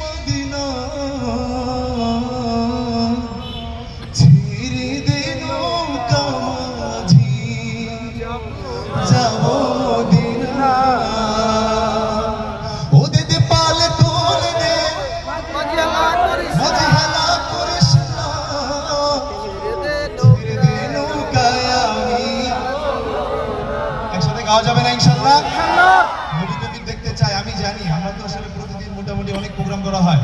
Medina ছেড়ে দে নৌকা মাঝি যাব মদিনা ও দিদি পাল তোলে দে মাঝি হেলা করিস না ছেড়ে দে নৌকায় আমি একসাথে গাওয়া যাবে না ইনশাআল্লাহ নবী কবি দেখতে চাই আমি জানি আমরা তো আসলে প্রতিদিন মোটামুটি অনেক প্রোগ্রাম করা হয়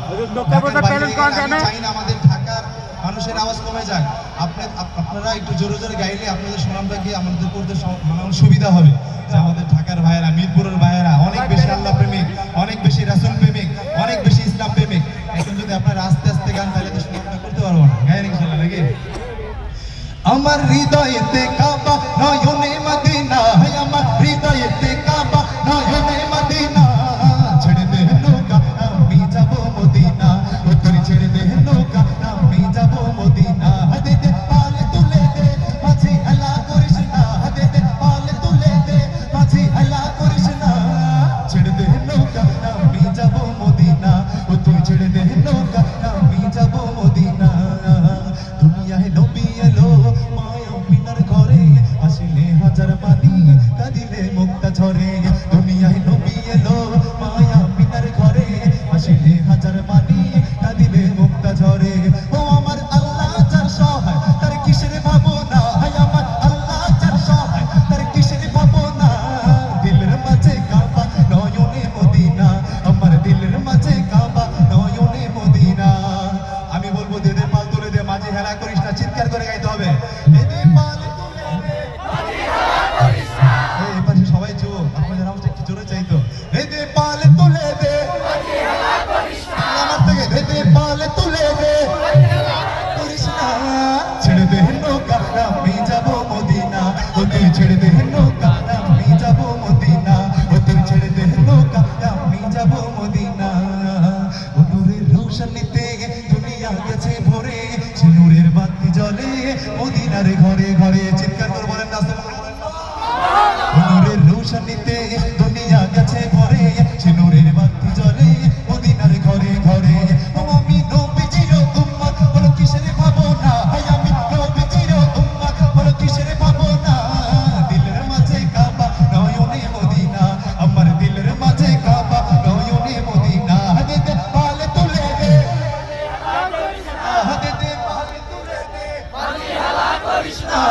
চাই না আমাদের ঢাকার মানুষের আওয়াজ কমে যাক আপনারা একটু জোরে জোরে গাইলে আপনাদের সুনামটা গিয়ে আমাদের করতে মানে সুবিধা হবে যে আমাদের ঢাকার ভাইয়েরা মিরপুরের ভাইয়েরা অনেক বেশি আল্লাহ প্রেমিক অনেক বেশি রাসূল প্রেমিক অনেক বেশি ইসলাম প্রেমিক এখন যদি আপনারা আস্তে আস্তে গান তাহলে তো সুনামটা করতে পারবো না গায়েন ইনশাআল্লাহ নাকি আমার হৃদয়েতে কাবা নয়নে মদিনা হে আমার হৃদয়েতে কাবা নয়নে মদিনা ছেড়ে দে নৌকা আমি যাব মদিনা ও তুই ছেড়ে দে নৌকা আমি যাব মদিনা দে দে পাল তুলে দে মাঝি হেলা করিস না দে দে পাল তুলে দে মাঝি হেলা করিস না ছেড়ে দে নৌকা আমি যাব মদিনা ও তুই ছেড়ে দে নৌকা আমি যাব মদিনা দুনিয়ায় নবী এলো মায়া মিনার ঘরে আসিলে হাজার পানি কাঁদিলে মুক্তা ঝরে দুনিয়ায় নবী এলো মায়া মিনার ঘরে আসিলে হাজার পানি কাঁদিলে মুক্তা ঝরে ও আমার আল্লাহ যার সহায় তার কিসের ভাবনা হায় আমার আল্লাহ যার সহায় তার কিসের ভাবনা দিলের মাঝে কাবা নয়নে মদিনা আমার দিলের মাঝে কাবা নয়নে মদিনা আমি বলবো দে দে পাল তুলে দে মাঝে হেলা করিস না চিৎকার করে গাইতে হবে দে দে পাল তুলে দে মাঝে হেলা করিস না এই পাশে সবাই চুপ আপনাদের আওয়াজটা একটু জোরে চাইতো দে দে পাল তুলে দে মাঝে হেলা করিস না আমার থেকে দে দে পাল তুলে দে মাঝে হেলা করিস না ছেড়ে দে নৌকা আমি যাব মদিনা ও তুই ছেড়ে দে নৌকা আমি যাব মদিনা ও তুই ছেড়ে দে নৌকা আমি যাব মদিনা ও নূরের রোশনীতে দুনিয়া গেছে ভরে সে নূরের বাতি জ্বলে মদিনার ঘরে ঘরে চিৎকার করে বলেন না ও নূরের রোশনীতে দুনিয়া গেছে ভরে সে নূরের বাতি জ্বলে মদিনার ঘরে ঘরে ও আমি নবীজির উম্মত বলো কিসের ভাবনা হায় আমি নবীজির উম্মত বলো কিসের ভাবনা দিলের মাঝে কাবা নয়নে মদিনা আমার দিলের মাঝে কাবা নয়নে মদিনা দে দে পাল তুলে দে দে দে পাল তুলে দে মাঝে হেলা করিস না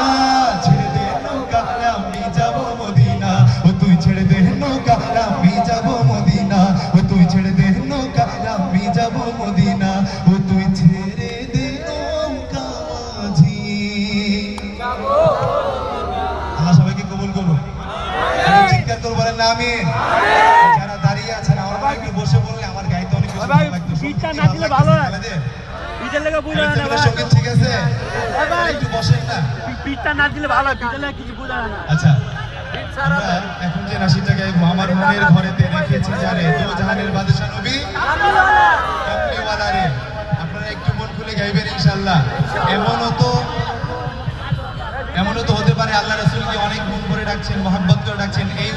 ছেড়ে দে নৌকা আমি যাব মদিনা ও তুই ছেড়ে দে নৌকা আমি যাব মদিনা ও তুই ছেড়ে দে নৌকা আমি যাব মদিনা ও তুই ছেড়ে দে নৌকা মাঝি আল্লাহ সবাইকে কবুল করুন চিৎকার করে বলেন না আমিন যারা দাঁড়িয়ে আছেন আমার একটু বসে বললে আমার গাইতে অনেক বেশি ভালো লাগতো বিটটা না দিলে ভালো হয় বিটের লেগে বুঝা না ভাই সঙ্গীত ঠিক আছে ভাই একটু বসেন না বিটটা না দিলে ভালো হয় বিটের লেগে কিছু বুঝা না আচ্ছা আমরা এখন যে নাশিদটা গাইবো আমার মনের ঘরেতে রেখেছি যারে দো জাহানের বাদশা নবী কামলিওয়ালা রে আপনারা একটু মন খুলে গাইবেন ইনশাআল্লাহ এমনও তো হতে পারে আল্লাহ রাসূলকে অনেক মন করে ডাকছেন মহব্বত করে ডাকছেন এই